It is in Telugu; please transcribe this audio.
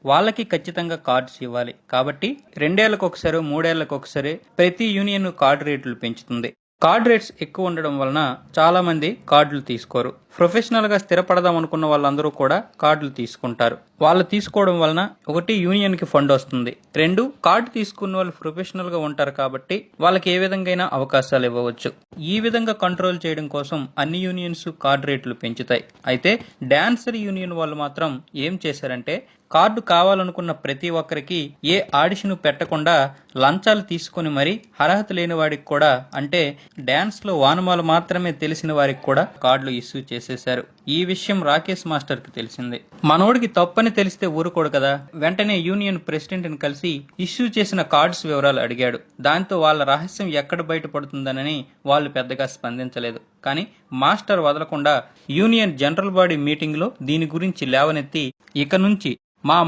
వాళ్ళకి ఖచ్చితంగా కార్డ్స్ ఇవ్వాలి. కాబట్టి 2 ఏళ్లకొకసారో, 3 ఏళ్లకొకసారి ప్రతి యూనియన్ కార్డ్ రేట్లు పెంచుతుంది. కార్డ్ రేట్స్ ఎక్కువ ఉండడం వలన చాలా మంది కార్డులు తీసుకోరు. ప్రొఫెషనల్ గా స్థిరపడదాం అనుకున్న వాళ్ళందరూ కూడా కార్డులు తీసుకుంటారు. వాళ్ళు తీసుకోవడం వలన ఒకటి యూనియన్ కి ఫండ్ వస్తుంది. 2 కార్డు తీసుకున్న వాళ్ళు ప్రొఫెషనల్ గా ఉంటారు కాబట్టి వాళ్ళకి ఏ విధంగా అవకాశాలు ఇవ్వవచ్చు. ఈ విధంగా కంట్రోల్ చేయడం కోసం అన్ని యూనియన్స్ కార్డు రేట్లు పెంచుతాయి. అయితే డాన్సర్ యూనియన్ వాళ్ళు మాత్రం ఏం చేశారంటే కార్డు కావాలనుకున్న ప్రతి ఒక్కరికి ఏ ఆడిషన్ పెట్టకుండా లంచాలు తీసుకుని మరి అర్హత లేని వాడికి కూడా, అంటే డాన్స్ లో వానమాలు మాత్రమే తెలిసిన వారికి కూడా కార్డులు ఇష్యూ చేసేశారు. ఈ విషయం రాకేష్ మాస్టర్ కి తెలిసింది. మనోడికి తప్పని తెలిస్తే ఊరుకోడు కదా. వెంటనే యూనియన్ ప్రెసిడెంట్ ని కలిసి ఇష్యూ చేసిన కార్డ్స్ వివరాలు అడిగాడు. దాంతో వాళ్ళ రహస్యం ఎక్కడ బయటపడుతుందనని వాళ్ళు పెద్దగా స్పందించలేదు. కానీ మాస్టర్ వదలకుండా యూనియన్ జనరల్ బాడీ మీటింగ్ లో దీని గురించి లేవనెత్తి, ఇక నుంచి మా